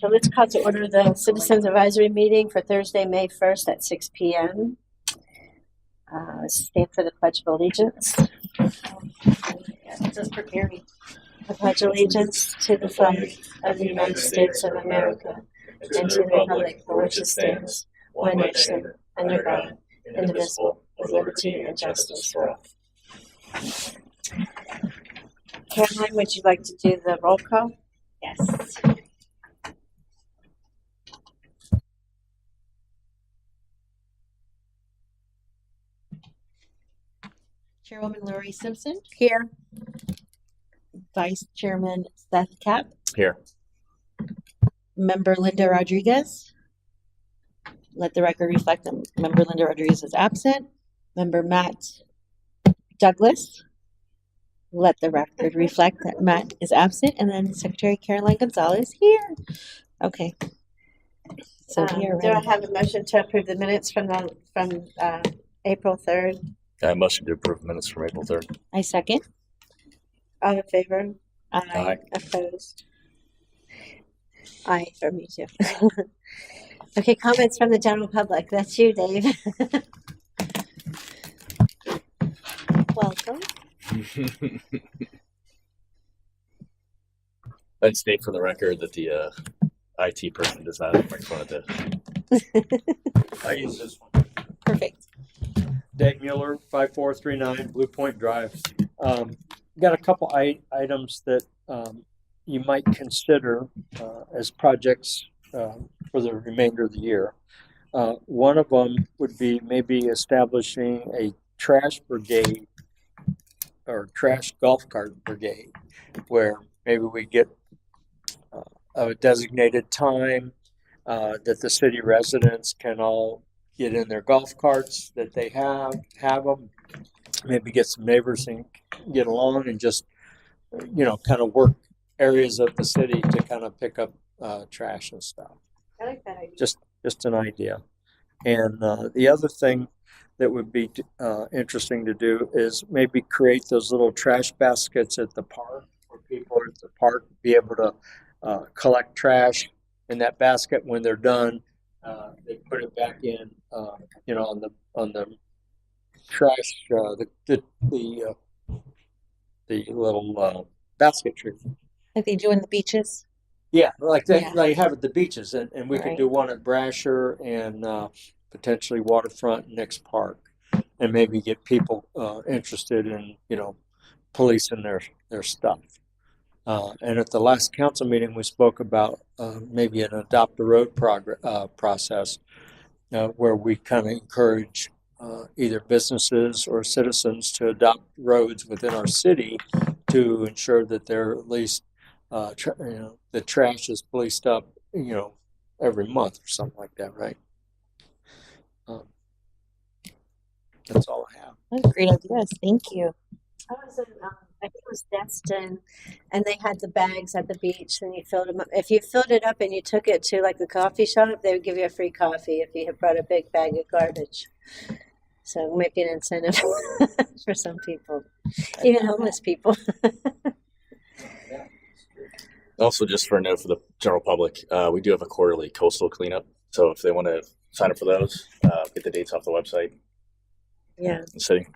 So let's call to order the Citizens Advisory Meeting for Thursday, May 1st at 6 p.m. Stand for the Pledge of Allegiance. Just preparing. I pledge allegiance to the flag of the United States of America and to the republic for which it stands, one nation, under God, indivisible, with liberty and justice for all. Caroline, would you like to do the roll call? Yes. Chairwoman Lori Simpson. Here. Vice Chairman Seth Kapp. Here. Member Linda Rodriguez. Let the record reflect that Member Linda Rodriguez is absent. Member Matt Douglas. Let the record reflect that Matt is absent. And then Secretary Caroline Gonzalez here. Okay. So here, do I have a motion to approve the minutes from April 3rd? I motion to approve minutes from April 3rd. I second. All in favor? Aye. Opposed? Aye for me too. Okay, comments from the general public. That's you, Dave. Welcome. I'd state for the record that the IT person does not have my phone at the. I use this one. Perfect. Dave Mueller, 5439 Blue Point Drive. Got a couple items that you might consider as projects for the remainder of the year. One of them would be maybe establishing a trash brigade or trash golf cart brigade, where maybe we get a designated time that the city residents can all get in their golf carts that they have them, maybe get some neighbors and get along and just, kind of work areas of the city to kind of pick up trash and stuff. I like that idea. Just an idea. And the other thing that would be interesting to do is maybe create those little trash baskets at the park, where people at the park be able to collect trash in that basket. When they're done, they put it back in, on the trash, the little basket tree. Like they do in the beaches. Yeah, like they Yeah. like have at the beaches, and we could Right. do one at Brasher and potentially Waterfront next park, and maybe get people interested in policing their stuff. And at the last council meeting, we spoke about maybe an adopt a road process where we kind of encourage either businesses or citizens to adopt roads within our city to ensure that they're at least the trash is policed up, every month or something like that, right? That's all I have. That's great ideas. Thank you. I was in, I think it was Destin, and they had the bags at the beach, and you filled them up. If you filled it up and you took it to like the coffee shop, they would give you a free coffee if you had brought a big bag of garbage. So it might be an incentive for some people, even homeless people. Also, just for a note for the general public, we do have a quarterly coastal cleanup. So if they want to sign up for those, get the dates off the website. Yeah. In the city.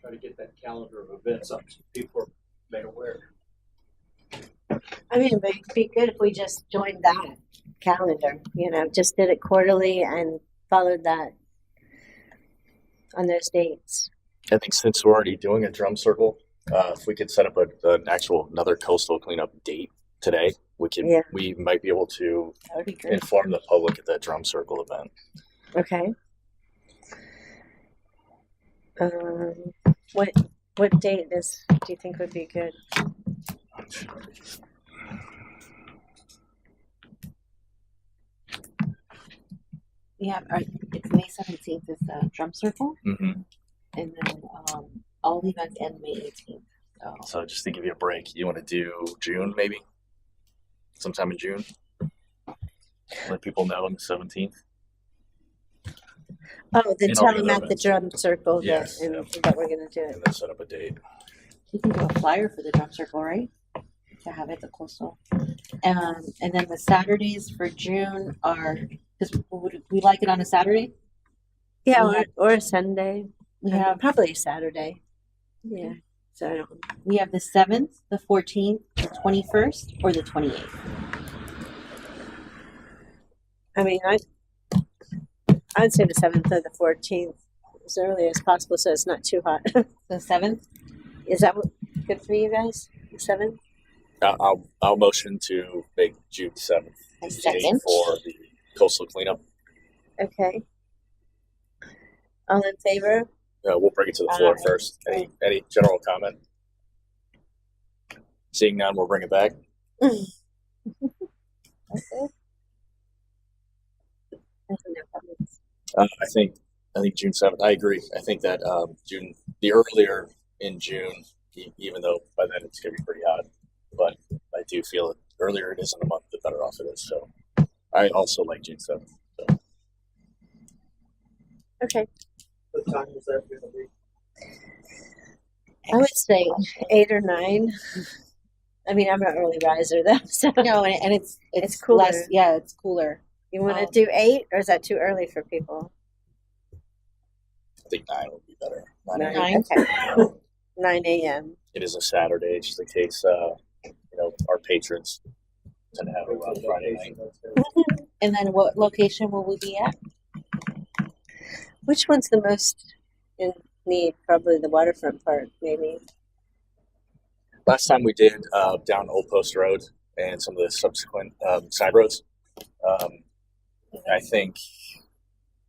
Try to get that calendar of events up so people are made aware. I mean, but it'd be good if we just joined that calendar, just did it quarterly and followed that on those dates. I think since we're already doing a drum circle, if we could set up another coastal cleanup date today, we might be able to That would be great. inform the public at that drum circle event. Okay. What date do you think would be good? Yeah, it's May 17th is the drum circle, Mm-hmm. and then all the events end May 18th. So just to give you a break, you want to do June maybe? Sometime in June? Let people know on the 17th. Oh, then In tell all them the at the events. drum circle Yes, that, and yeah. that we're going to do it. And then set up a date. You can do a flyer for the drum circle, right? to have it, the coastal. And then the Saturdays for June are, because we like it on a Saturday. Yeah, We have- or a Sunday. We have Probably a Saturday. Yeah. So I don't. we have the 7th, the 14th, the 21st, or the 28th. I mean, I'd say the 7th or the 14th as early as possible, so it's not too hot. The 7th. Is that good for you guys? The 7th. I'll motion to make June 7th I the date second. for the coastal cleanup. Okay. All in favor? We'll bring it to the floor Aye. first. Any general comment? Seeing none, we'll bring it back. Okay. I have no comments. I think June 7th. I agree. I think that the earlier in June, even though by then it's gonna be pretty hot, but I do feel that the earlier it is in the month, the better off it is. So I also like June 7th. So. Okay. What time is that going to be? I would say 8 or 9. I mean, I'm an early riser though, so No, and it's cooler. less. Yeah, it's cooler. you want to do 8, or is that too early for people? I think 9 would be better. 9 9. a.m. Okay. 9 a.m. It is a Saturday, just in case our patrons tend to have a Friday night. And then what location will we be at? Which one's the most in need? Probably the waterfront part, maybe. Last time we did down Old Post Road and some of the subsequent side roads. I think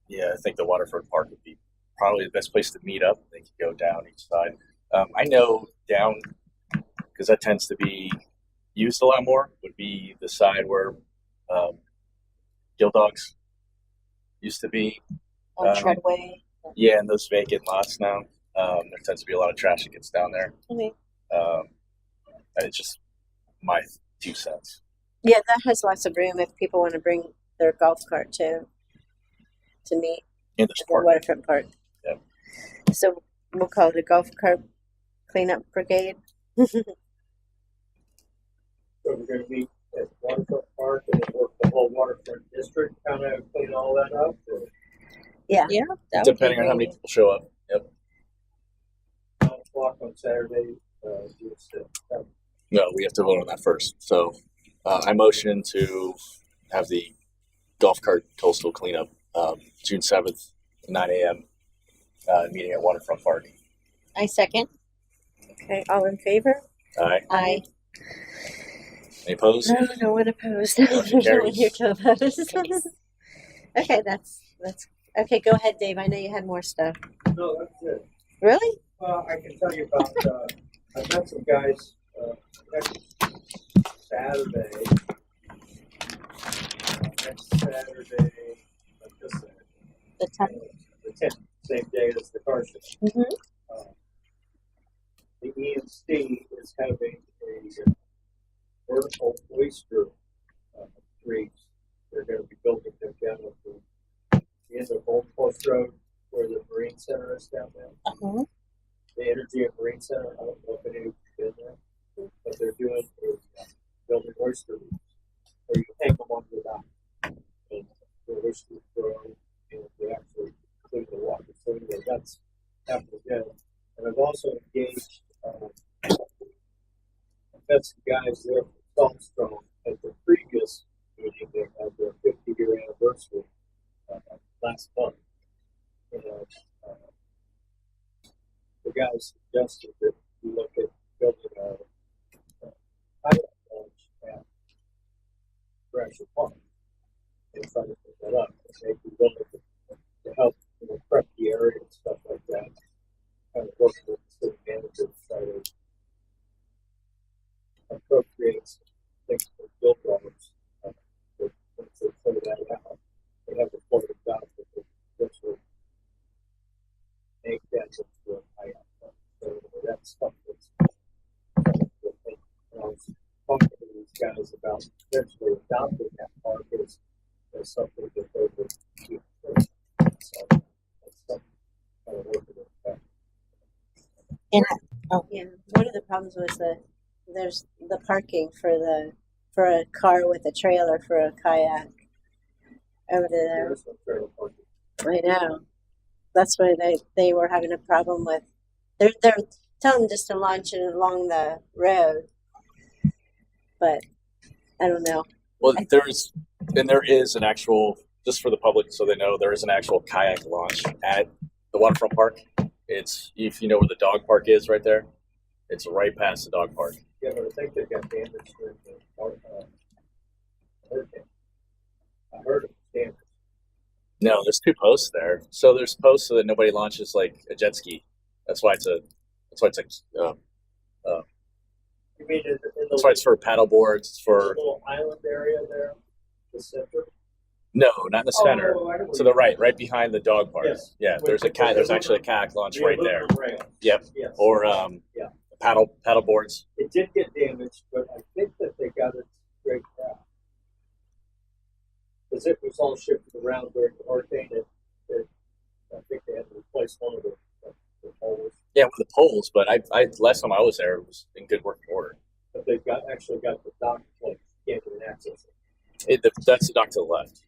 the waterfront park would be probably the best place to meet up. They could go down each side. I know down, because that tends to be used a lot more, would be the side where Gill Dogs used to be. On Treadway. Yeah, and those vacant lots now. There tends to be a lot of trash that gets down there. Okay. And it's just my 2 cents. Yeah, that has lots of room if people want to bring their golf cart to meet In this at the park. waterfront park. Yep. So we'll call it a golf cart cleanup brigade. So we're going to meet at Waterfront Park and then work the whole waterfront district, kind of clean all that up. Or That would Depending be on how many great. people show up. Yep. 9 o'clock on Saturday. No, we have to vote on that first. So I motion to have the golf cart coastal cleanup June 7th, 9 a.m. Meeting at Waterfront Park. I second. Okay, all in favor? All right. I Any opposed? No one opposed. Motion There's no one carries. here to oppose. Okay, that's okay. Go ahead, Dave. I know you had more stuff. No, that's it. Really? I can tell you about, I met some guys next Saturday. Next Saturday, this Saturday, the 10th. the 10th, same day as the car show. Mhm. The EMC is having a vertical oyster reefs. They're going to be building them down at the end of Old Post Road, where the Marine Center is down there. Uh-huh. The Energy and Marine Center. I don't know if any of you've been there, but they're doing building oyster reefs, where you hang them on the dock, and the oysters grow, and they actually clean the water. So anyway, that's happening again. And I've also engaged. I've had some guys there from Saltstone at the previous meeting. They had their 50-year anniversary last month. And the guys suggested that we look at building a pilot launch at Thrasher Park and try to put that up. And they'd be willing to help prep the area and stuff like that. Kind of work with the city manager to try to appropriate some things for Gill Dogs. Once they figure that out, they have a floating dock which will make that into a high. So that's stuff that's and I was talking to these guys about eventually adopting that park as something that they would keep. So that's something kind of working with that. Yeah. One of the problems was the there's the parking for a car with a trailer for a kayak over there. There's no trailer parking. I know. That's why they were having a problem with. They're telling them just to launch it along the road, but I don't know. Well, there is an actual, just for the public so they know, there is an actual kayak launch at the waterfront park. It's, if you know where the dog park is right there, it's right past the dog park. Yeah, but I think they got damaged during the hurricane. I heard it was damaged. No, there's 2 posts there. So there's posts so that nobody launches like a jet ski. That's why it's You mean in the that's why it's for paddle boards. It's for little island area there, the center? no, not in the center. Oh, I know where To the you- right, right behind the dog park. Yes. Yeah, there's actually a kayak launch the right there. aluminum rail. Yep. Yes. Or Yeah. paddle boards. It did get damaged, but I think that they got it straightened out. Because it was all shifted around during the hurricane, I think they had to replace one of the poles. Yeah, with the poles. But I last time I was there, it was in good working order. But they've actually got the dock place. You can't even access it. That's the dock to the left.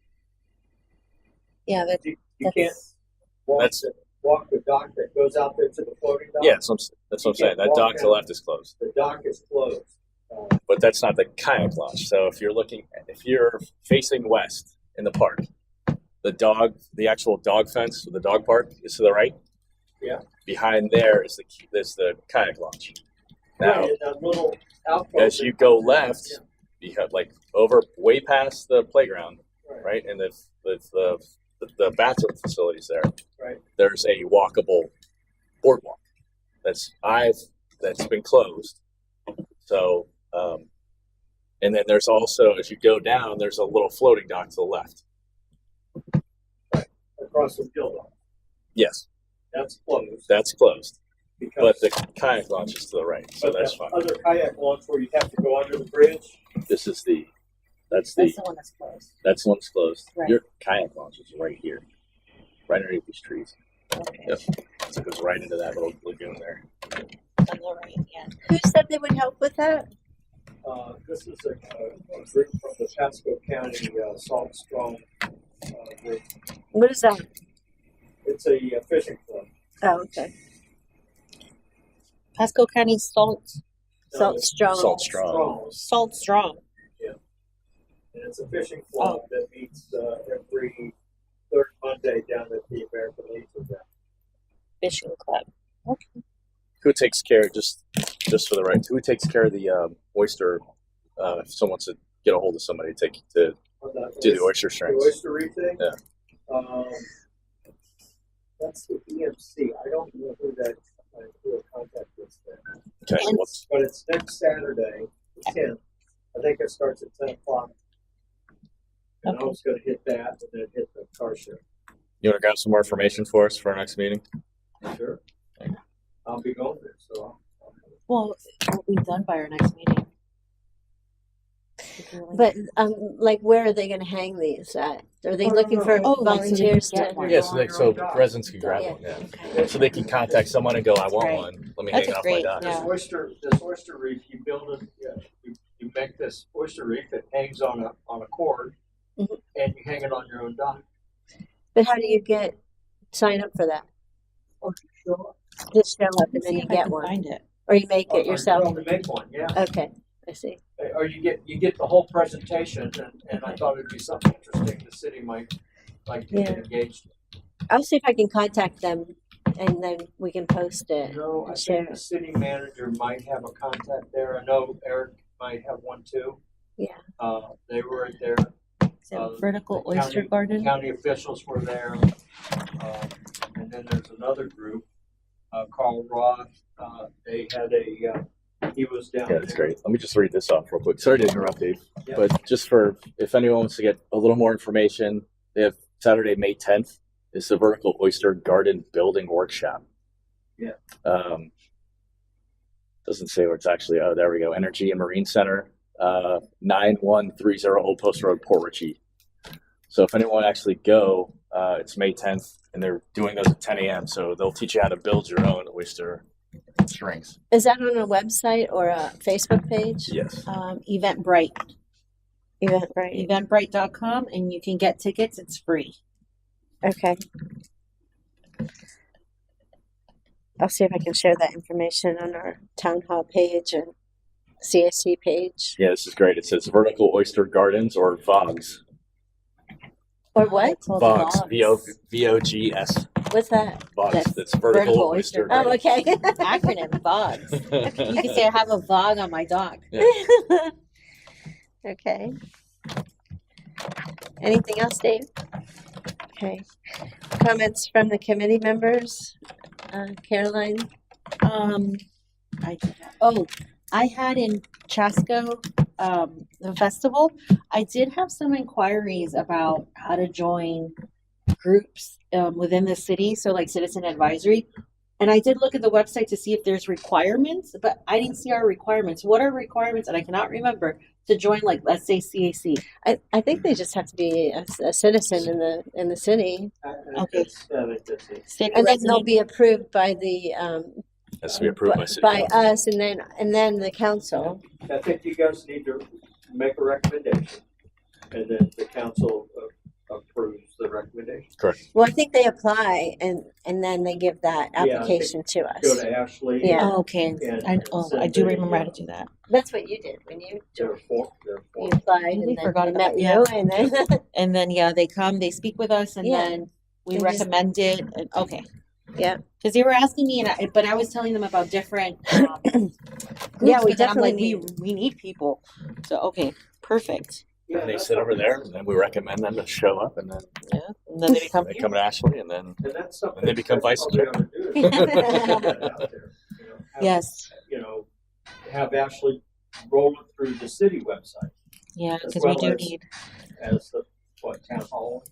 Yeah, that, You can't That's- walk the dock that goes out there to the floating dock. Yeah, that's what I'm saying. That dock to the left is closed. The dock is closed. But that's not the kayak launch. So if you're facing west in the park, the actual dog fence, the dog park is to the right. Yeah. Behind there is the kayak launch. Now, Right, in that little alcove as you go left, you have like over way past the playground, right, and the bathroom facilities there. Right. There's a walkable boardwalk that's been closed. So, and then there's also, as you go down, there's a little floating dock to the left. across from Gilda. Yes, That's closed. that's closed, Because but the kayak launch is to the right, so but that's that fine. other kayak launch where you have to go under the bridge. This is that's that's the the one that's closed. that's the one that's closed. Right. Your kayak launch is right here, right underneath these trees. Okay. Yep. So it goes right into that little lagoon there. On the right, yeah. Who said they would help with that? This is a group from the Pasco County Salt Strong group. What is that? It's a fishing club. Oh, okay. Pasco County Salt Salt strong. Salt strong. Salt Strong. And it's a fishing club that meets every third Monday down at the American Legion. Fishing Club. Who takes care just for the right? Who takes care of the oyster? If someone wants to get a hold of somebody, to do the oyster The strings. oyster reef thing? Yeah. That's the EMC. I don't know who a contact is there. Okay. And- What's, But it's next Saturday, the 10th. I think it starts at 10 o'clock. And I was going to hit that and then hit the car show. you want to grab some more information for us for our next meeting? Sure. I'll be going there, so I'll Well, it'll be done by our next meeting. But like, where are they going to hang these at? Are they Oh, no, looking no. for Oh, like, so they volunteers can get to? one. Yeah, so residents can grab Yeah. one. Yeah. Okay. So they can contact someone and go, "I want Right. one. Let me That's hang it off great, my dock." yeah. This oyster reef, you build it. You make this oyster reef. It hangs on a cord, Mhm. and you hang it on your own dock. But how do you sign up for that? Sure. Just show up and Let's then see you if I get can one, find it. or you make it yourself. To make one, yeah. Okay, I see. Or you get the whole presentation, and I thought it'd be something interesting the city might like to Yeah. get engaged. I'll see if I can contact them, and then we can post it. You know, I and share think the it. city manager might have a contact there. I know Eric might have one too. Yeah. They were right there. Is it Vertical the Oyster county- Garden? County officials were there. And then there's another group, Carl Roth. They had he was down Yeah, there. that's great. Let me just read this off real quick. Sorry to interrupt, Dave, Yeah. but just for if anyone wants to get a little more information, they have Saturday, May 10th. Is the Vertical Oyster Garden Building Workshop. Yeah. Doesn't say where it's actually. Oh, there we go. Energy and Marine Center, 9130 Old Post Road, Port Richey. So if anyone actually go, it's May 10th, and they're doing those at 10 a.m. So they'll teach you how to build your own oyster strings. Is that on a website or a Facebook page? Yes. Eventbrite, Eventbrite. eventbrite.com, and you can get tickets. It's free. Okay. I'll see if I can share that information on our town hall page and CSC page. Yeah, this is great. It says Vertical Oyster Gardens or VOGS. Or what? Called VOGS. VOGS. VOGS. What's that? VOGS. That's That's Vertical Vertical Oyster Oyster Oh, Gardens. okay. Acronym VOGS. You can say I have a VOG on my dog. Okay. Anything else, Dave? Okay. Comments from the committee members? Caroline? I had in Chasco, the festival, I did have some inquiries about how to join groups within the city, so like citizen advisory. And I did look at the website to see if there's requirements, but I didn't see our requirements. What are requirements? And I cannot remember to join, like, let's say CAC. I think they just have to be a citizen in the city, Okay. State and then they'll resident. be approved by the Has to be approved by city by council. us, and then the council. I think you guys need to make a recommendation, and then the council approves the recommendation. Well, I think they apply and then they give that Yeah, I think- application to Go us. to Ashley. Yeah. Oh, okay. I do remember how to do that. That's what you did when you Their form, you applied, We and then forgot they about met that, you, and then And then, yeah, they come, they speak with us, and Yeah. then we They just- recommend it. And, okay. Yeah. Because they were asking me, but I was telling them about different groups. Yeah, we but then I'm like, definitely we need people. So, okay, perfect. Yeah, And they that's sit over something- there, and then we recommend them to show up, and then Yeah. And then they become they here. come to Ashley, and then And that's something. And they become that's vice what we chair. ought to do, is put that out there, you know, have- Yes. You know, have Ashley roll it through the city website Yeah, As because we well do as- need. as the, town hall.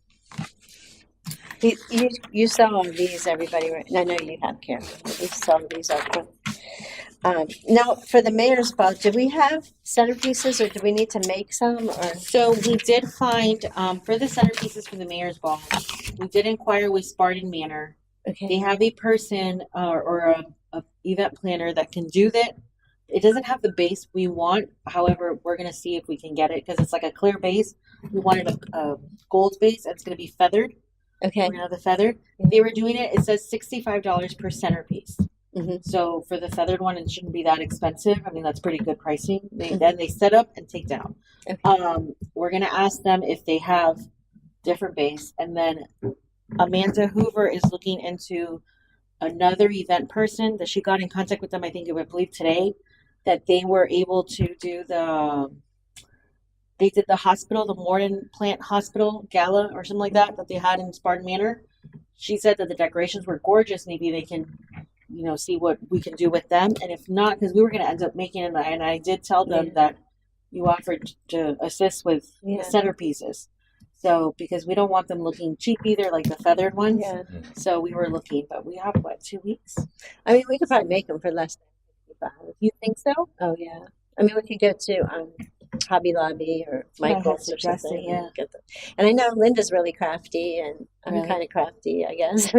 you saw these, everybody, right? I know you have, Karen. You saw these up front. Now, for the mayor's ball, do we have centerpieces, or do we need to make some, or? So we did find, for the centerpieces for the mayor's ball, we did inquire with Spartan Manor. They Okay. have a person or a event planner that can do that. It doesn't have the base we want. However, we're going to see if we can get it because it's like a clear base. We wanted a gold base. It's going to be feathered. Okay. We're going to have the feather. They were doing it. It says $65 per centerpiece. Mhm. So for the feathered one, it shouldn't be that expensive. I mean, that's pretty good pricing. Then they set up and take down. Okay. We're going to ask them if they have different base. And then Amanda Hoover is looking into another event person that she got in contact with them, I think I believe today, that they were able to do they did the hospital, the Morden Plant Hospital Gala or something like that they had in Spartan Manor. She said that the decorations were gorgeous. Maybe they can, see what we can do with them. And if not, because we were going to end up making it, and I did tell them Yeah. that you offered to assist with Yeah. the centerpieces. So, because we don't want them looking cheap either, like the feathered ones. Yeah. So we were looking, but we have 2 weeks? I mean, we could probably make them for less than 55. You think so? Oh, yeah. I mean, we could go to Hobby Lobby or That's what I had Michael's or suggested, something. yeah. And get them. And I know Linda's really crafty, and I'm Really? kind of crafty, I guess.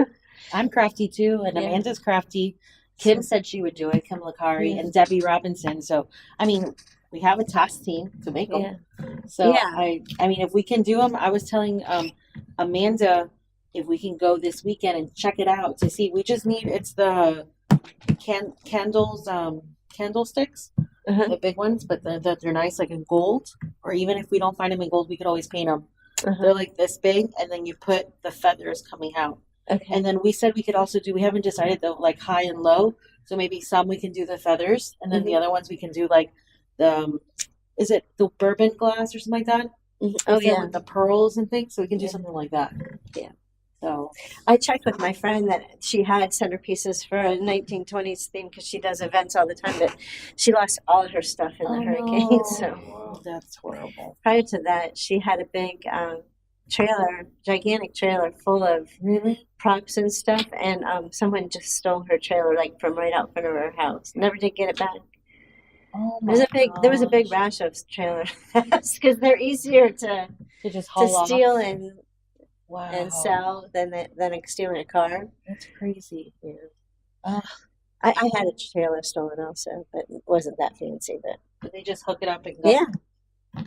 I'm crafty too, and Yeah. Amanda's crafty. Kim said she would do it, Kim Lakari Yeah. and Debbie Robinson. So, I mean, we have a task team to make them. Yeah. So, Yeah. I mean, if we can do them, I was telling Amanda if we can go this weekend and check it out to see. We just need it's the candles, candlesticks, Uh-huh. the big ones, but they're nice, like in gold. Or even if we don't find them in gold, we could always paint them. Uh-huh. They're like this big, and then you put the feathers coming out. Okay. And then we said we could also do, we haven't decided though, like high and low. So maybe some we can do the feathers, and then the other ones we can do like the, is it the bourbon glass or something like that? Oh, Fill yeah. With the pearls and things. So we can do Yeah. something like that. Yeah. So, I checked with my friend that she had centerpieces for a 1920s theme because she does events all the time, but she lost all her stuff in the Oh, hurricane. no. So Wow. that's horrible. prior to that, she had a big trailer, gigantic trailer full of Really? props and stuff, and someone just stole her trailer like from right out front of her house. Never did get it back. Oh There was a big gosh. rash of trailer because they're easier to To just haul off. steal and Wow. sell than stealing a car. That's crazy. Yeah. Ugh. I had a trailer stolen also, but it wasn't that fancy. But Did they just hook it up and go? yeah,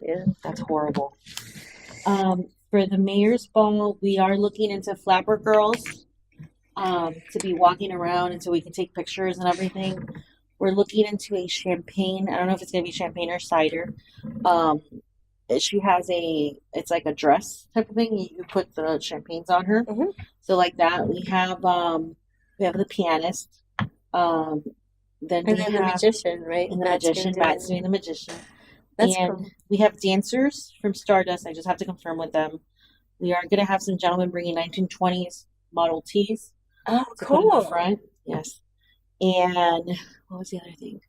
yeah. That's horrible. For the mayor's ball, we are looking into Flapper Girls to be walking around and so we can take pictures and everything. We're looking into a champagne. I don't know if it's gonna be champagne or cider. She has it's like a dress type of thing. You put the champagnes on her. Mhm. So like that. We have the pianist. Then And we then the have magician, right? and the Matt's magician. gonna do Matt's it. doing the magician. That's And cool. we have dancers from Stardust. I just have to confirm with them. We are going to have some gentlemen bringing 1920s Model Ts Oh, to put in the cool. front. Yes. And what was the other thing?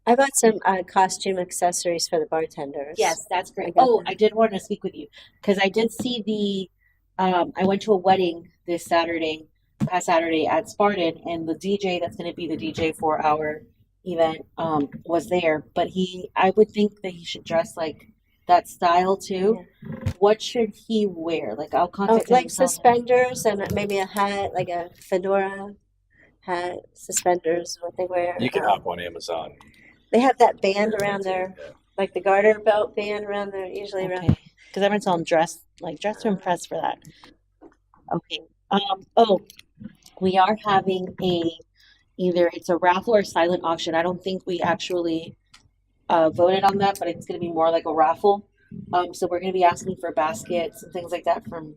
I bought some costume accessories for the bartenders. Yes, that's great. I got Oh, that. I did want to speak with you because I did see I went to a wedding this past Saturday at Spartan, and the DJ that's going to be the DJ for our event was there. But I would think that he should dress like that style too. What should he wear? Like I'll Oh, contact him like and tell him. suspenders and maybe a hat, like a fedora hat, suspenders, what they wear. You can hop on Amazon. They have that band around their, like the garter belt band around their, usually around. Okay, because I'm gonna tell him dress to impress for that. Okay. Oh, we are having either it's a raffle or silent auction. I don't think we actually voted on that, but it's gonna be more like a raffle. So we're gonna be asking for baskets and things like that from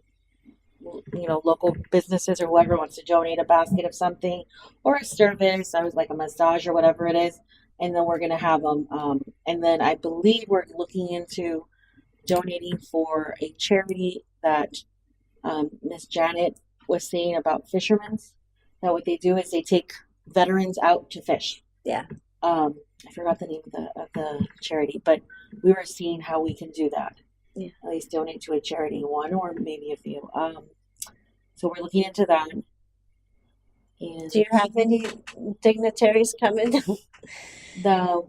local businesses or whoever wants to donate a basket of something or a service. I was like a massage or whatever it is, and then we're gonna have them. And then I believe we're looking into donating for a charity that Miss Janet was saying about fishermen's. That what they do is they take veterans out to fish. Yeah. I forgot the name of the charity, but we were seeing how we can do that. Yeah. At least donate to a charity, one or maybe a few. So we're looking into that. And Do you have any dignitaries coming the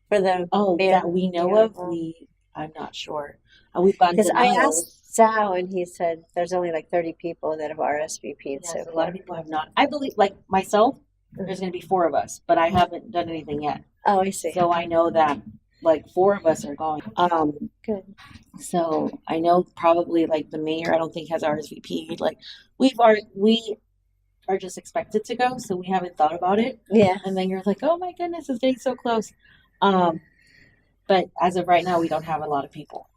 for the mayor? that we know mayor of, ball? I'm not sure. We've gone Because to I Niles. asked Sal and he said there's only like 30 people that have RSVP'd Yes, so a lot far. of people have not. I believe, like myself, there's going to be 4 of us, but I haven't done anything yet. Oh, I see. So I know that like 4 of us are going. Good. So I know probably like the mayor, I don't think has RSVP'd. Like we are just expected to go, so we haven't thought about it. Yeah. And then you're like, oh my goodness, it's getting so close. But as of right now, we don't have a lot of people.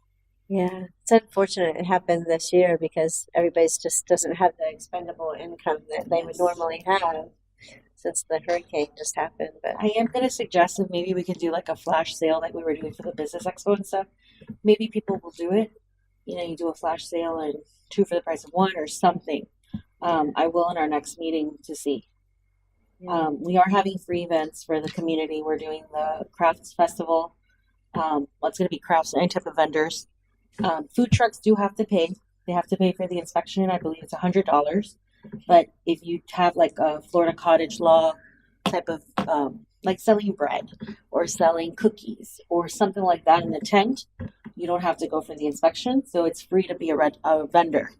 Yeah. It's unfortunate it happened this year because everybody's just doesn't have the expendable income that they would Yes. normally have since the hurricane just happened. But I am going to suggest that maybe we could do like a flash sale like we were doing for the business expo and stuff. Maybe people will do it. You do a flash sale and 2 for the price of 1 or something. I will in our next meeting to see. We are having free events for the community. We're doing the crafts festival. It's going to be crafts, any type of vendors. Food trucks do have to pay. They have to pay for the inspection. I believe it's $100. But if you have like a Florida cottage law type of like selling bread or selling cookies or something like that in the tent, you don't have to go for the inspection. So it's free to be a vendor.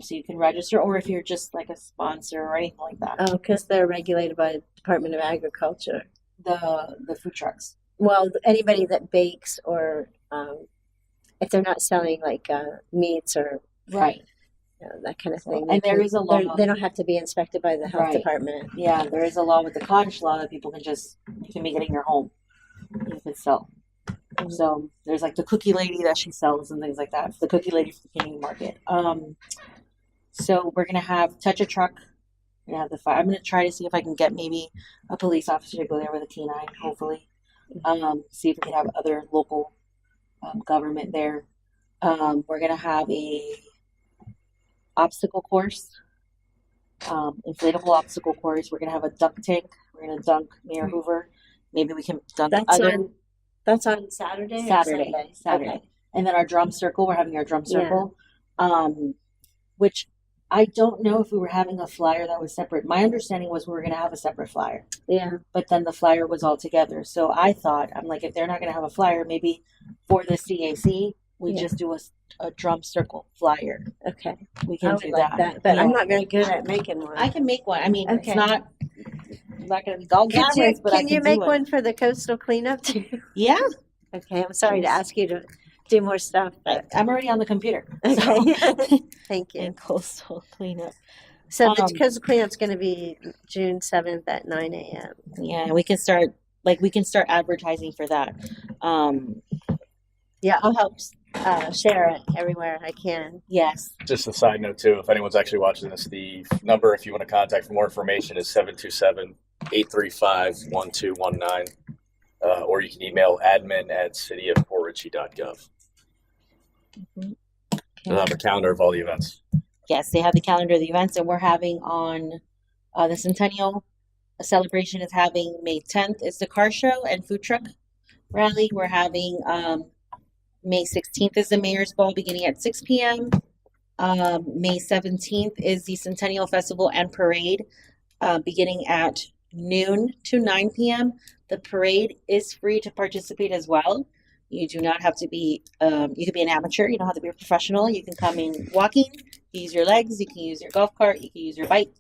So you can register, or if you're just like a sponsor or anything like that. oh, because they're regulated by the Department of Agriculture. The food trucks. Well, anybody that bakes or if they're not selling like meats or Right. that kind of thing. And there is a law. They don't have to be inspected by the health Right. department. Yeah, there is a law with the cottage law that people you can make it in your home. You can sell. So there's like the cookie lady that she sells and things like that. The cookie lady from the Canadian market. So we're gonna have touch a truck. We're gonna have the fire. I'm gonna try to see if I can get maybe a police officer to go there with a canine, hopefully. See if we can have other local government there. We're gonna have a obstacle course, inflatable obstacle course. We're gonna have a dunk tank. We're gonna dunk Mayor Hoover. Maybe we can dunk That's on Saturday. Or Saturday. Sunday? Saturday. Okay. And then our drum circle, we're having our drum Yeah. circle. Which I don't know if we were having a flyer that was separate. My understanding was we were going to have a separate flyer, Yeah. but then the flyer was all together. So I thought, I'm like, if they're not going to have a flyer, maybe for the CAC, we Yeah. just do a drum circle flyer. Okay. We I can would do like that. that, but Yeah. I'm not very good at making one. I can make one. I mean, Okay. it's not not going to be all glamorous, but I Can can you do make it. one for the coastal cleanup too? Yeah, Okay, I'm sorry to ask you to do more stuff, but I'm already on the computer. So. okay. Thank you. And coastal cleanup. So the Um, coastal cleanup's going to be June 7th at 9 a.m. Yeah, we can start advertising for that. Yeah, I'll help share it everywhere I can. Yes. Just a side note too, if anyone's actually watching this, the number if you want to contact for more information is 727-835-1219. Or you can email admin@cityofportritchie.gov. They'll have a calendar of all the events. Yes, they have the calendar of the events, and we're having on the Centennial celebration is having May 10th. It's the car show and food truck rally. We're having May 16th is the Mayor's Ball beginning at 6 p.m. May 17th is the Centennial Festival and Parade beginning at noon to 9 p.m. The parade is free to participate as well. You do not have to be, you could be an amateur, you don't have to be a professional. You can come in walking, you use your legs, you can use your golf cart, you can use your bike,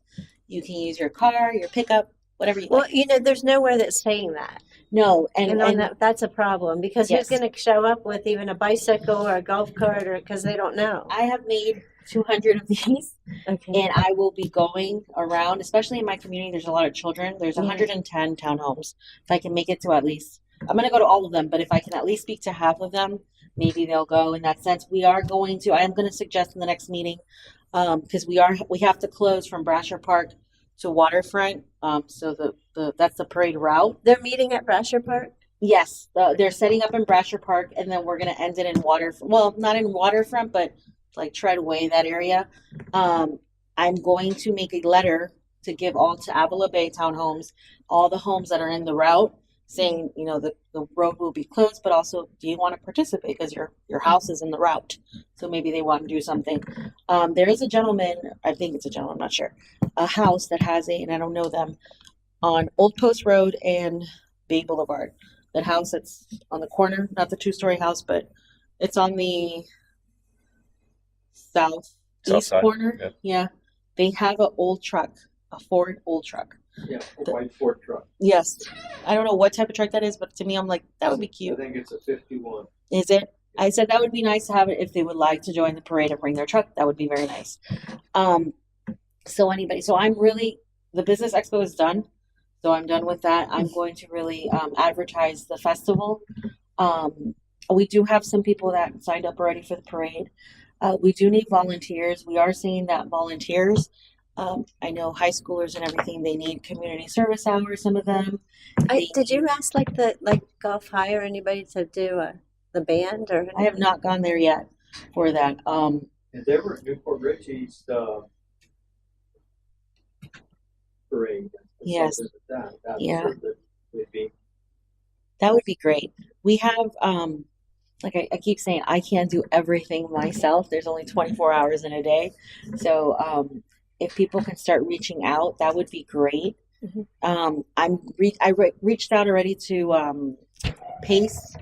you can use your car, your pickup, whatever you Well, like. you know, there's nowhere that's saying that. No, And, that's a problem because Yes. who's going to show up with even a bicycle or a golf cart or because they don't know? I have made 200 of these. Okay. And I will be going around, especially in my community. There's a lot of children. There's Yeah. 110 townhomes. If I can make it to at least, I'm going to go to all of them, but if I can at least speak to half of them, maybe they'll go in that sense. I am going to suggest in the next meeting, because we have to close from Brasher Park to Waterfront. So that's the parade route. They're meeting at Brasher Park? Yes, they're setting up in Brasher Park, and then we're going to end it in well, not in Waterfront, but like Treadway, that area. I'm going to make a letter to give all to Avila Bay Townhomes, all the homes that are in the route, saying, you know, the road will be closed, but also, do you want to participate because your house is in the route? So maybe they want to do something. There is a gentleman, I think it's a gentleman, I'm not sure, a house that has and I don't know them, on Old Post Road and Bay Boulevard. That house that's on the corner, not the 2-story house, but it's on the South southeast side, corner. yeah. Yeah. They have a Ford old truck. Yeah, a white Ford truck. Yes. I don't know what type of truck that is, but to me, I'm like, that would be I cute. think it's a 51. Is it? I said that would be nice to have it if they would like to join the parade and bring their truck. That would be very nice. So the business expo is done. So I'm done with that. I'm going to really advertise the festival. We do have some people that signed up already for the parade. We do need volunteers. We are seeing that volunteers. I know high schoolers and everything, they need community service hours, some of them. Did you ask like Golf Hire anybody to do the band or? I have not gone there yet for that. If they were at Newport Richie's parade. Yes. That Yeah. sure that would be. That would be great. We have, like I keep saying, I can't do everything myself. There's only 24 hours in a day. So if people can start reaching out, that would be great. Mhm. I reached out already to Pace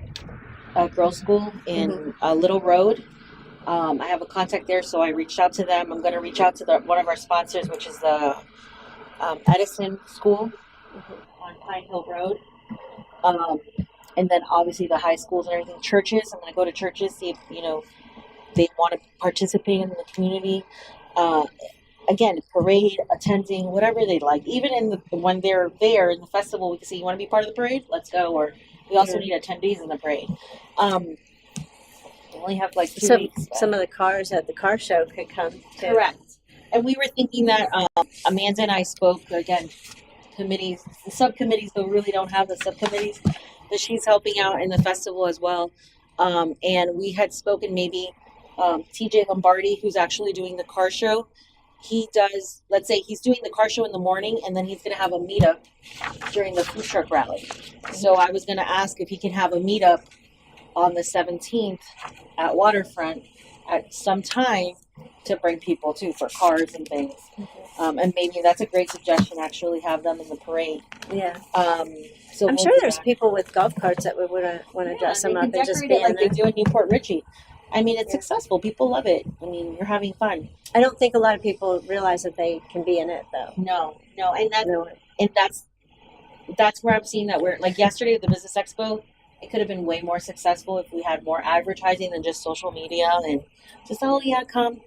Girls School in Little Road. I have a contact there, so I reached out to them. I'm going to reach out to one of our sponsors, which is the Edison School on Pine Hill Road. And then obviously the high schools and everything, churches. I'm going to go to churches, see if, they want to participate in the community. Again, parade, attending, whatever they like. Even when they're there in the festival, we can say, you want to be part of the parade? Let's go. Or we also need attendees in the parade. We only have like 2 weeks. Some of the cars at the car show could come too. Correct. And we were thinking that Amanda and I spoke, again, committees, the subcommittees, but we really don't have the subcommittees, but she's helping out in the festival as well. And we had spoken maybe TJ Lombardi, who's actually doing the car show. He does, let's say he's doing the car show in the morning, and then he's going to have a meetup during the food truck rally. So I was going to ask if he can have a meetup on the 17th at Waterfront at some time to bring people too for cars and things. And maybe that's a great suggestion, actually have them in the parade. Yeah. So I'm we'll sure do there's that. people with golf carts that would want to dress them they up can and just decorate be it in like they there. do in Newport Richie. I mean, it's Yeah. successful. People love it. I mean, you're having fun. I don't think a lot of people realize that they can be in it though. No, and No. that's that's where I'm seeing that we're like yesterday at the Business Expo. It could have been way more successful if we had more advertising than just social media and just, oh yeah, come.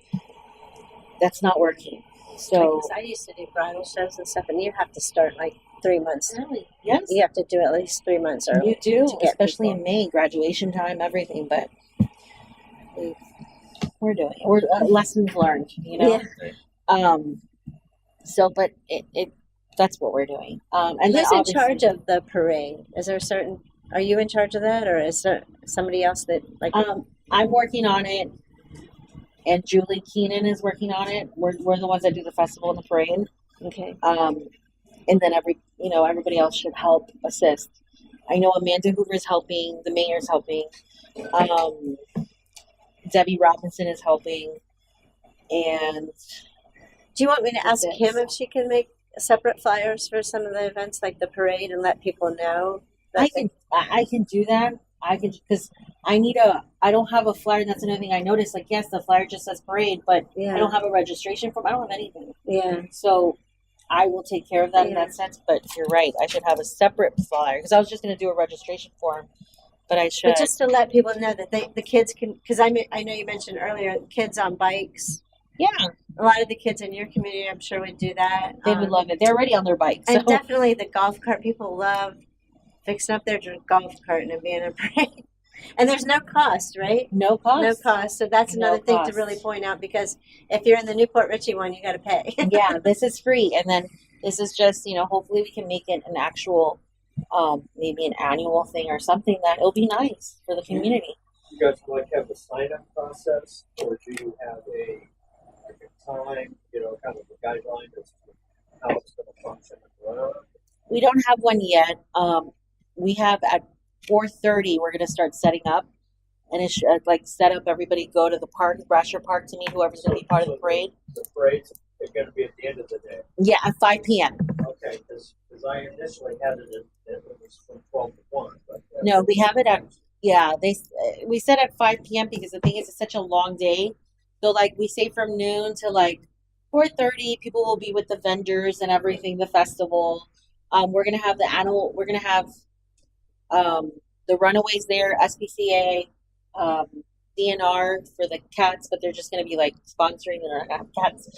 That's not working. So Because I used to do bridal shows and stuff, and you have to start like 3 months. really, yes, You have to do at least 3 months early. you do, to get especially people. in May, graduation time, everything. But we're doing it. We're lessons learned, you know. Yeah. So, but it that's what we're doing. And then Who's in obviously- charge of the parade? Is there a certain? Are you in charge of that, or is there somebody else that like? I'm working on it, and Julie Keenan is working on it. We're the ones that do the festival and the parade. Okay. And then everybody else should help assist. I know Amanda Hoover is helping. The mayor's helping. Debbie Robinson is helping, and Do you want me to ask That's Kim if she can make separate flyers for some of the events, like the parade, and let people know? I can do that. I can because I don't have a flyer. That's another thing I noticed. Like, yes, the flyer just says parade, but Yeah. I don't have a registration form. I don't have anything. Yeah. So I will take care of that in Yeah. that sense. But you're right. I should have a separate flyer because I was just going to do a registration form, but I should. But just to let people know that the kids can, because I know you mentioned earlier kids on bikes. Yeah, A lot of the kids in your community, I'm sure, would do that. they would love it. They're already on their bikes. So And definitely the golf cart. People love fixing up their golf cart and being a parade. And there's no cost, right? no cost. No cost. So that's No another thing to cost. really point out, because if you're in the Newport Richie one, you got to pay. Yeah, this is free, and then this is just hopefully we can make it an actual, maybe an annual thing or something that it'll be nice for the community. You guys like have a sign up process, or do you have a time, kind of a guideline as to how it's going to function and run? We don't have one yet. We have at 4:30. We're gonna start setting up, and it's set up. Everybody go to the park, Brasher Park, to meet whoever's gonna be part of the parade. The parade's going to be at the end of the day. Yeah, at 5 p.m. Okay, because I initially had it was from 12 to 1. But No, we have it at we set at 5 p.m. because the thing is, it's such a long day. So we say from noon to 4:30, people will be with the vendors and everything. The festival. We're gonna have We're gonna have the Runaways there, SPCA, DNR for the cats, but they're just gonna be sponsoring the cats.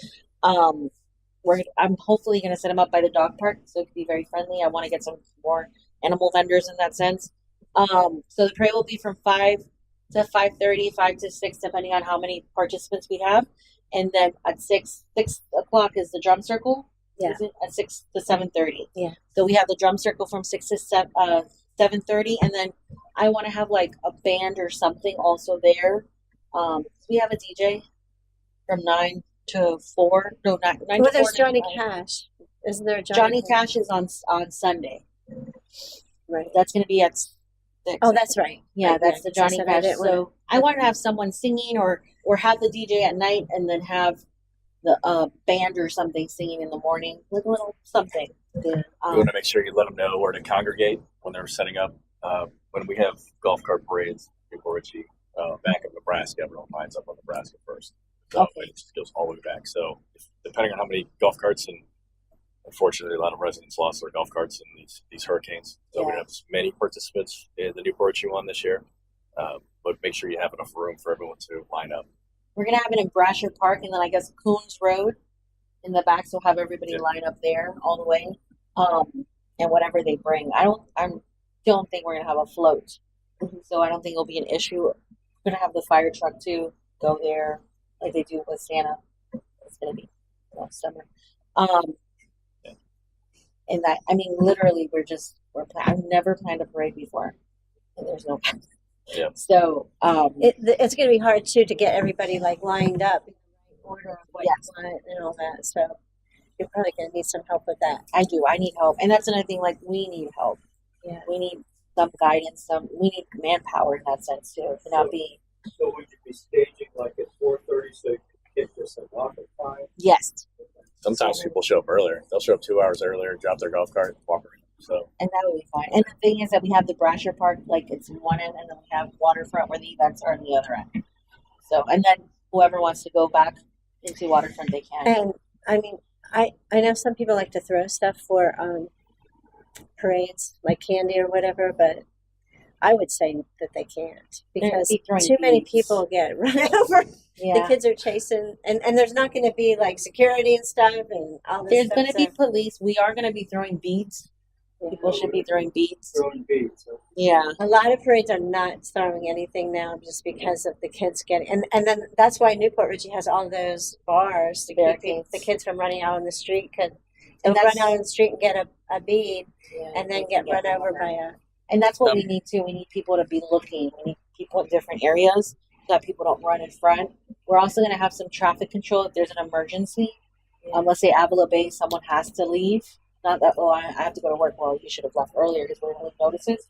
I'm hopefully gonna set them up by the dog park, so it could be very friendly. I want to get some more animal vendors in that sense. So the parade will be from 5 to 5:30, 5 to 6, depending on how many participants we have. And then at 6 o'clock is the drum circle. Yeah. Is it? At 6 to 7:30. Yeah. So we have the drum circle from 6 to 7:30, and then I want to have a band or something also there. We have a DJ from 9 to 4. No, 9 Well, to 4. there's Johnny 9 to 5. Cash. Isn't there a Johnny Cash is on Sunday. Right. That's going to be at 6. Oh, that's right. Yeah, Right, that's yeah, the Johnny 'cause I said I Cash. didn't wanna- So I want to have someone singing or have the DJ at night and then have the band or something singing in the morning, a little something. Yeah. You want to make sure you let them know where to congregate when they're setting up. When we have golf cart parades, Newport Richie, back up Nebraska, everyone lines up on Nebraska first. So Okay. it just goes all the way back. So depending on how many golf carts, and unfortunately a lot of residents lost their golf carts in these hurricanes. So we Yeah. have many participants in the Newport Richie one this year. But make sure you have enough room for everyone to line up. We're gonna have it in Brasher Park and then I guess Coons Road in the back. So have everybody Yeah. line up there all the way. And whatever they bring. I don't think we're gonna have a float, so I don't think it'll be an issue. We're gonna have the fire truck too go there like they do with Santa. It's gonna be summer. And that literally I've never planned a parade before, and there's no. Yeah. So It's going to be hard too to get everybody lined up in the right order of what Yes. you want and all that. So you're probably going to need some help with that. I do. I need help, and that's another thing. We need help. Yeah. We need some guidance. We need manpower in that sense too. To not be. So would you be staging at 4:30 so you could get this and walk at 5? Yes, Sometimes people show up earlier. They'll show up 2 hours earlier, drop their golf cart, walk around. So and that would be fine. And the thing is that we have the Brasher Park, it's in one end, and then we have Waterfront where the events are on the other end. So, and then whoever wants to go back into Waterfront, they can. And I know some people like to throw stuff for parades like candy or whatever, but I would say that they can't because be throwing too many beads. people get run over. The Yeah. kids are chasing, and there's not going to be like security and stuff and all this There's stuff. going to be so- police. We are going to be throwing beads. People should be throwing beads. Throwing beads. Huh? Yeah. A lot of parades are not throwing anything now just because of the kids getting, and then that's why Newport Richie has all those bars to keep Barricades. the kids from running out on the street. Cause And they'll run that's- out on the street and get a bead and then get run over by a. And that's what we need to. We need people to be looking. We need people in different areas so that people don't run in front. We're also going to have some traffic control if there's an emergency. Let's say Avila Bay, someone has to leave. Not that, I have to go to work. Well, you should have left earlier because we're going to notices.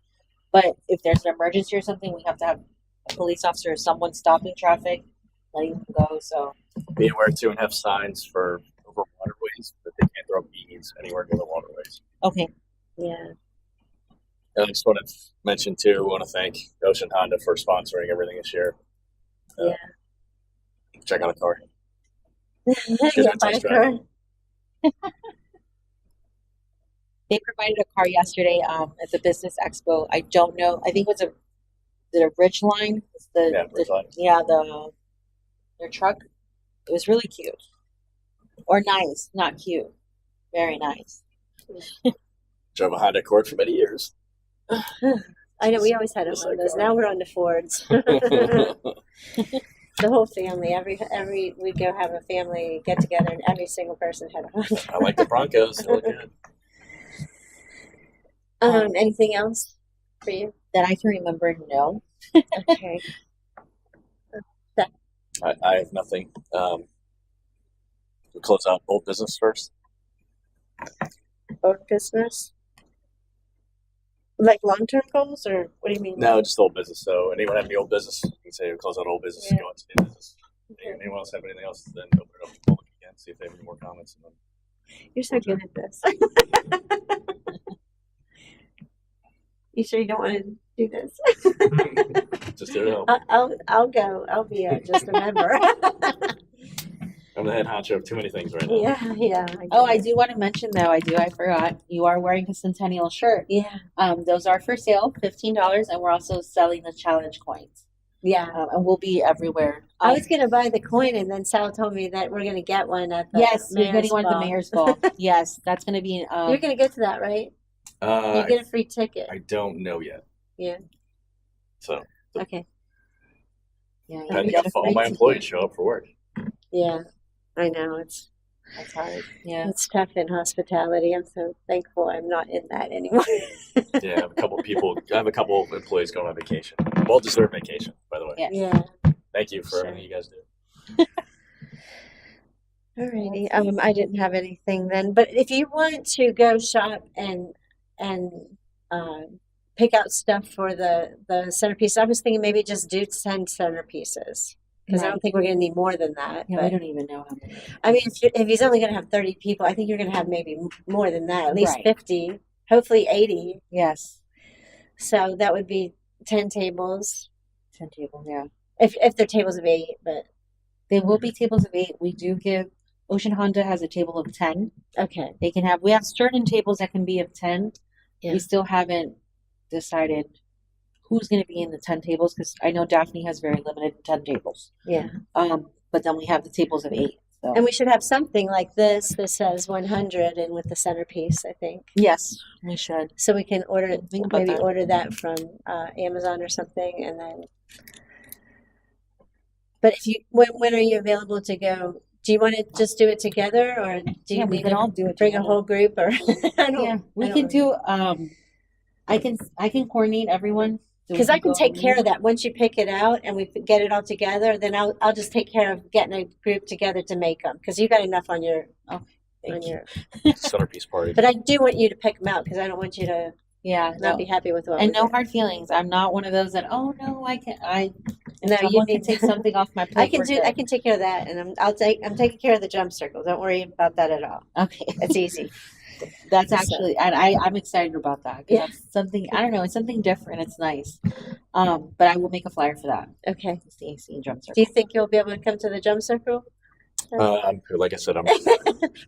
But if there's an emergency or something, we have to have a police officer or someone stopping traffic, letting them go. So, Be aware too and have signs for over waterways that they can't throw beads anywhere near the waterways. okay. Yeah. And I just want to mention too, I want to thank Ocean Honda for sponsoring everything this year. Yeah. Check out a car. Yeah, test by a drive. car. They provided a car yesterday at the business expo. I don't know. I think it was the Ridgeline. It's Yeah, Ridgeline. Their truck. It was really cute. Or nice, not cute. Very nice. Drove a Honda Accord for many years. I know we always had Just one of like those. ours. Now we're on to Fords. The whole family. Every we'd go have a family get together, and every single person had a Honda. I like the Broncos. They look good. Anything else for you? That I can remember, no. Okay. I have nothing. We'll close out old business first. Or business? Like long-term goals, or what do you mean? No, just old business. So anyone have any old business? You can say we'll close out old business and Yeah. go into new business. Anyone else have anything else? Then open it up to the public again, see if they have any more comments. And then You're so good at this. You sure you don't want to do this? just there to help. I'll go. I'll be just a member. I'm the head honcho of too many things right now. yeah. Oh, I do want to mention though, I forgot. You are wearing a Centennial shirt. Yeah, Those are for sale, $15, and we're also selling the challenge coins. yeah. And we'll be everywhere. I was gonna buy the coin, and then Sal told me that we're gonna get one at the Yes, you're mayor's getting one at the ball. mayor's ball. Yes, that's going to be. You're gonna get to that, right? You get a free ticket. I don't know yet. Yeah. So Okay. Yeah, you depending get if a all free my ticket. employees show up for work. Yeah, I know it's That's hard. Yeah. tough in hospitality. I'm so thankful I'm not in that anymore. Yeah, I have a couple people. I have a couple of employees going on vacation. Well deserved vacation, by the way. Yeah. Yeah. Thank you for Sure. everything you guys do. Alrighty. I didn't have anything then, but if you want to go shop and pick out stuff for the centerpiece, I was thinking maybe just do 10 centerpieces because I Right. don't think we're going to need more than that. Yeah, but we don't even know how many. I mean, if he's only going to have 30 people, I think you're going to have maybe more than that, at least Right. 50, hopefully 80. Yes. So that would be 10 tables, 10 tables, yeah. if they're tables of 8. But They will be tables of 8. We do give, Ocean Honda has a table of 10. okay, We have certain tables that can be of 10. Yeah. We still haven't decided who's going to be in the 10 tables because I know Daphne has very limited 10 tables. yeah. But then we have the tables of 8. So. And we should have something like this that says 100 and with the centerpiece, I think. Yes, we should. So we can order Think about maybe that. order that from Amazon or something, and then. But if you when are you available to go? Do you want to just do it together, or do you we need can to all do it bring together. a whole group? Or I don't. Yeah, we I can don't do. I can coordinate everyone. So we because I can go take and care meet. of that once you pick it out and we get it all together. Then I'll just take care of getting a group together to make them because you got enough on your Oh, thank you. Centerpiece party. But I do want you to pick them out because I don't want you to Yeah, not no. be happy with what. And we no did. hard feelings. I'm not one of those that. Oh no, I can't. If No, you someone can need take to- something off my plate. I can we're do. good. I can take care of that, and I'm taking care of the jump circle. Don't worry about that at all. Okay, It's easy. that's So- actually, and I'm excited about that because Yeah. that's something. I don't know. It's something different. It's nice. But I will make a flyer for that. Okay. It's the AC drum circle. Do you think you'll be able to come to the jump circle? Like I said, I'm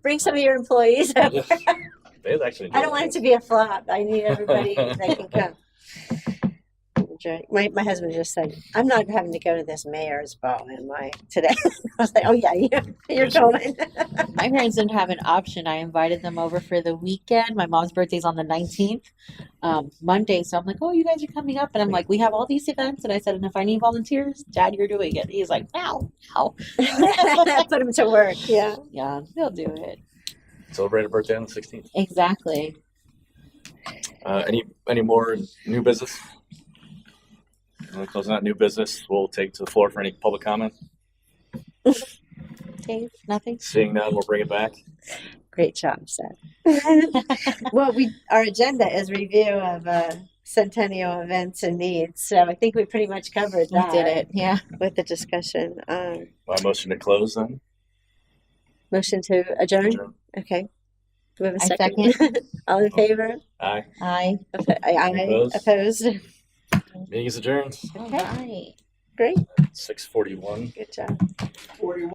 Bring some of your employees. they They actually. I don't want it to be a flop. I need everybody that can come. My husband just said, "I'm not having to go to this mayor's ball, am I, today?" I was like, "Oh yeah, you're going." My parents didn't have an option. I invited them over for the weekend. My mom's birthday's on the 19th, Monday. So I'm like, oh, you guys are coming up. And I'm like, we have all these events. And I said, and if I need volunteers, Dad, you're doing it. He's like, no. Put him to work. Yeah. Yeah, they'll do it. Celebrate a birthday on the 16th. Exactly. Any more new business? Closing out new business, we'll take to the floor for any public comment. Dave, nothing? Seeing none, we'll bring it back. Great job, Seth. Well, our agenda is review of centennial events and needs. So I think we pretty much covered We that. did it. Yeah. With the discussion. My motion to close then. Motion to adjourn. Adjourn. Okay. Do we have a I second? All in favor? Aye. Aye. Aye. Opposed? Opposed? Meeting is adjourned. All right. Great. 6:41. Good job.